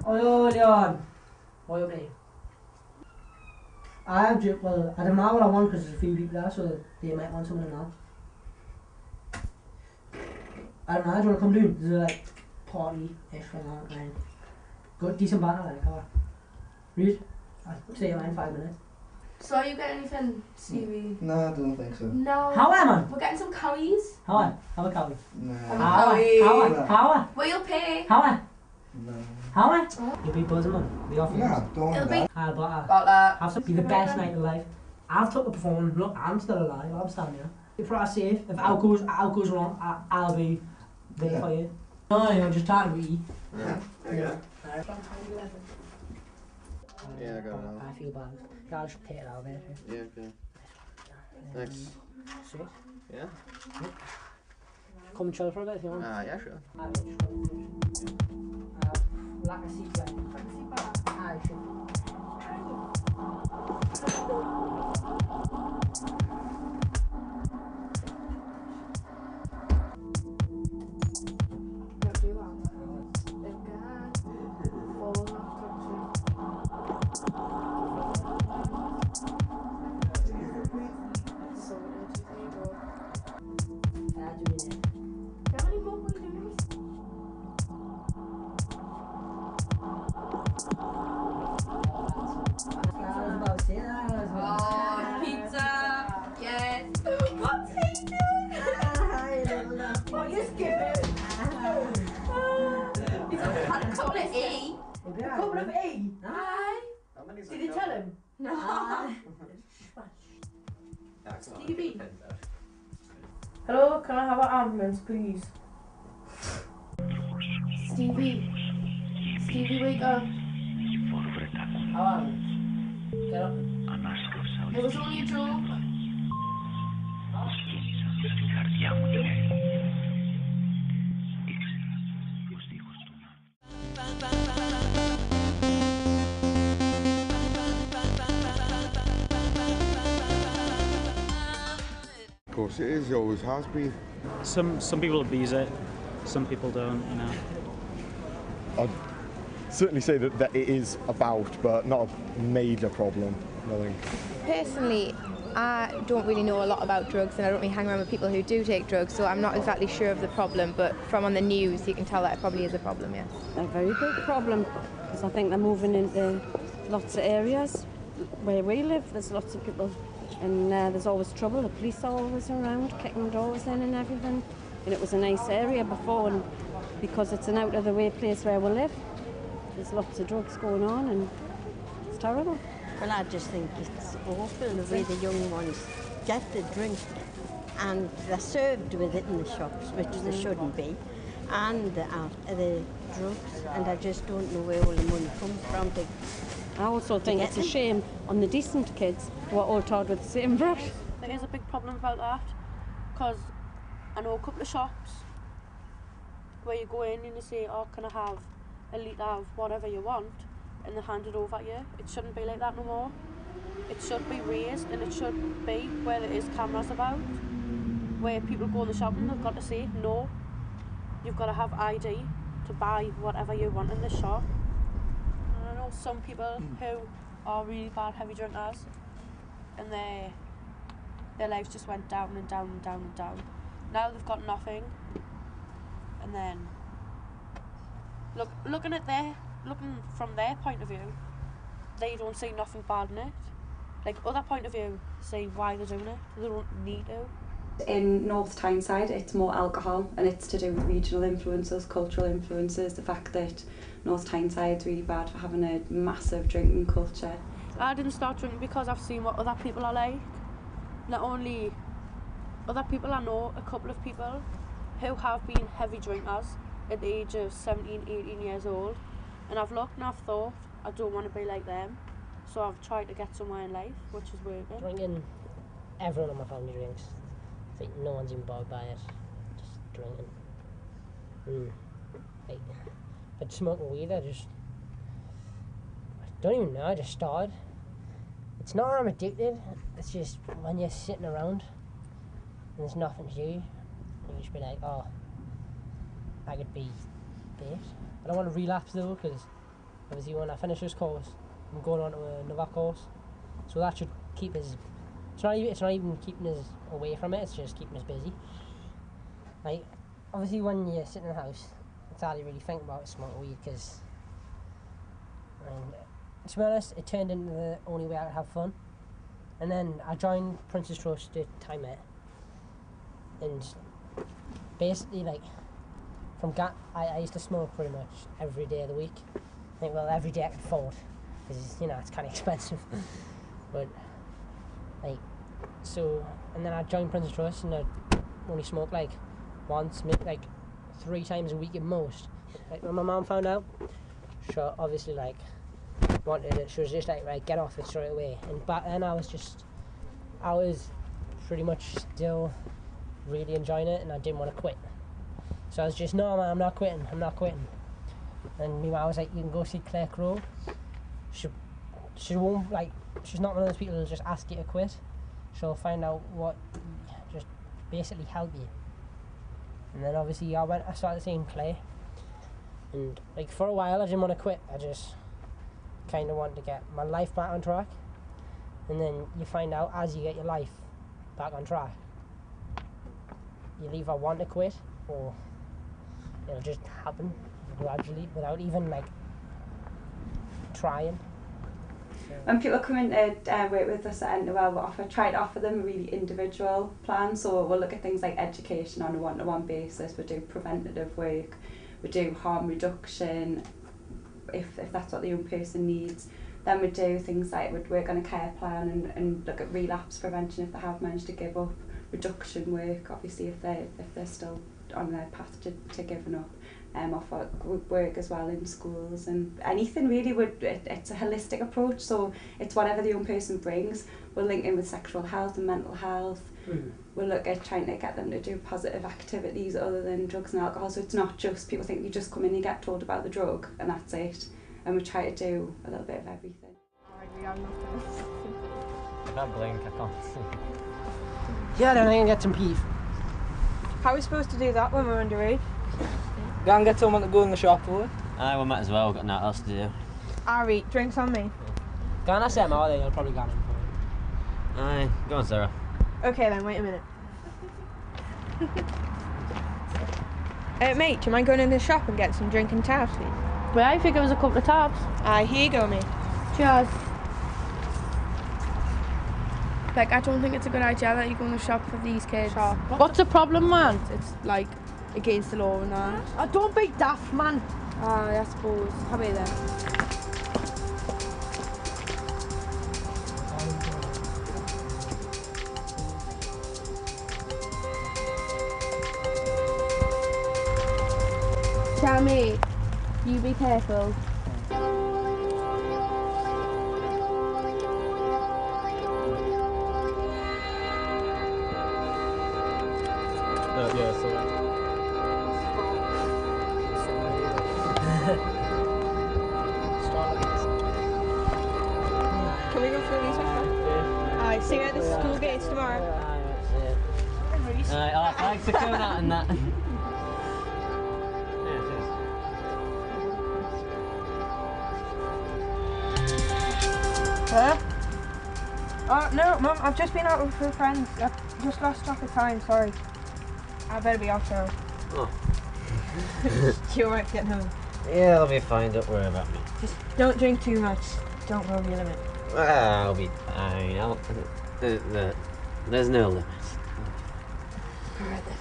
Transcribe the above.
Oi, Leon. What are you playing? Well, I don't know what I want because there's a few people there, so they might want something now. I don't know, do you want to come down? There's a like party-ish thing on and good, decent banter like that. Read? I'll say you in 5 minutes. So you get anything, Stevie? No, I don't think so. No. How am I? We're getting some cowies. How am I? Have a cowie. No. How am I? How am I? Well, you'll pay. How am I? No. How am I? You'll be buzzing, man. Be off No, don't It'll do be that. about that. Have some be the best night of life. I've took the performance. Look, I'm still alive. I'm standing here. If I safe, if out goes wrong, I'll be there for you. No, you're just trying to be. Yeah. Yeah. Yeah, I got it now. I feel bad. I'll just take it out there. Yeah, okay. Thanks. Sweet. Yeah? Come and chill for a bit if you want. Yeah, sure. Like a seat back. Aye, sure. Oh, pizza! Yes! What's he doing? What you skipping? He's a couple of E. A couple of E? Aye. Did you tell him? No. Stevie. Hello, can I have an ambulance, please? Stevie. Stevie, wake up. How are you? Get up. It was only a joke. Of course it is, it always has been. Some people abuse it, some people don't, you know. I'd certainly say that it is about, but not a major problem, I think. Personally, I don't really know a lot about drugs and I don't really hang around with people who do take drugs, so I'm not exactly sure of the problem, but from on the news you can tell that it probably is a problem, yes. A very big problem, because I think they're moving into lots of areas. Where we live, there's lots of people, and there's always trouble. The police are always around, kicking doors in and everything. And it was a nice area before, and because it's an out-of-the-way place where we live, there's lots of drugs going on, and it's terrible. Well, I just think it's awful the way the young ones get the drink and they're served with it in the shops, which they shouldn't be, and the drugs, and I just don't know where all the money comes from. I also think it's a shame on the decent kids who are all tarred with the same brush. There is a big problem about that, because I know a couple of shops where you go in and you say, oh, can I have a litre of whatever you want, and they hand it over at you. It shouldn't be like that no more. It should be raised, and it should be where there is cameras about, where people go in the shop and they've got to say, no, you've got to have ID to buy whatever you want in the shop. And I know some people who are really bad heavy drinkers, and their lives just went down and down and down and down. Now they've got nothing, and then looking from their point of view, they don't see nothing bad in it. Like other point of view, see why they're doing it. They don't need to. In North Tyneside, it's more alcohol, and it's to do with regional influences, cultural influences, the fact that North Tyneside's really bad for having a massive drinking culture. I didn't start drinking because I've seen what other people are like. Not only other people, I know a couple of people who have been heavy drinkers at the age of 17, 18 years old, and I've looked and I've thought, I don't want to be like them, so I've tried to get somewhere in life, which is working. Drinking, everyone in my family drinks. I think no one's even bothered by it, just drinking. Like, but smoking weed, I don't even know, I just started. It's not I'm addicted, it's just when you're sitting around and there's nothing to do, you just be like, oh, I could be bait. I don't want to relapse though, because obviously when I finish this course, I'm going on to another course. So that should keep us. It's not even keeping us away from it. It's just keeping us busy. Like, obviously when you're sitting in the house, it's all you really think about is smoking weed, because, to be honest, it turned into the only way I could have fun. And then I joined Prince's Trust at Time Met, and basically, like, I used to smoke pretty much every day of the week. I think, well, every day I could afford, because, you know, it's kind of expensive. But, like, so, and then I joined Prince's Trust, and I only smoked, like, once, maybe, like, 3 times a week at most. Like, when my mum found out, she obviously, like, wanted it. She was just like, right, get off it straight away. And back then I was pretty much still really enjoying it, and I didn't want to quit. So I was just, no man, I'm not quitting. And my mum was like, you can go see Claire Crow. She won't, like, she's not one of those people who'll just ask you to quit. She'll find out what, just basically help you. And then obviously I started seeing Claire, and like for a while I didn't want to quit. I just kind of wanted to get my life back on track. And then you find out as you get your life back on track, you'll either want to quit or it'll just happen gradually without even like trying. When people come in to work with us at Endowell, we try to offer them a really individual plan. So we'll look at things like education on a one-to-one basis, we do preventative work, we do harm reduction if that's what the young person needs. Then we do things like we'd work on a care plan and look at relapse prevention if they have managed to give up, reduction work obviously if they're still on their path to giving up. Offer work as well in schools, and anything really it's a holistic approach, so it's whatever the young person brings. We'll link in with sexual health and mental health. We'll look at trying to get them to do positive activities other than drugs and alcohol, so it's not just, people think you just come in and get told about the drug and that's it, and we try to do a little bit of everything. I can't blink, I can't see. Yeah, then I can get some peas. How are we supposed to do that when we're underage? Go and get someone to go in the shop for it. Aye, we might as well, got nothing else to do. Ari, drinks on me. Go on, I set my then you'll probably get him for you. Aye, go on Sarah. Okay then, wait a minute. Mate, do you mind going in the shop and getting some drinking tabs, please? Well, I think it was a couple of tabs. Aye, here you go, mate. Cheers. Like, I don't think it's a good idea that you go in the shop for these kids. What's the problem, man? It's like against the law and that. Oh, don't be daft, man. I suppose. How about then? Jamie, you be careful. Yeah, so Can we go through these ones? Aye, see you at the school gates tomorrow. Alright, thanks for coming out and that. Huh? Oh, no, Mum, I've just been out with friends. I've just lost track of time, sorry. I better be off now. Oh. You alright getting home? Yeah, I'll be fine, don't worry about me. Just don't drink too much. Don't go over your limit. I'll be fine. There's no limit. Alright then.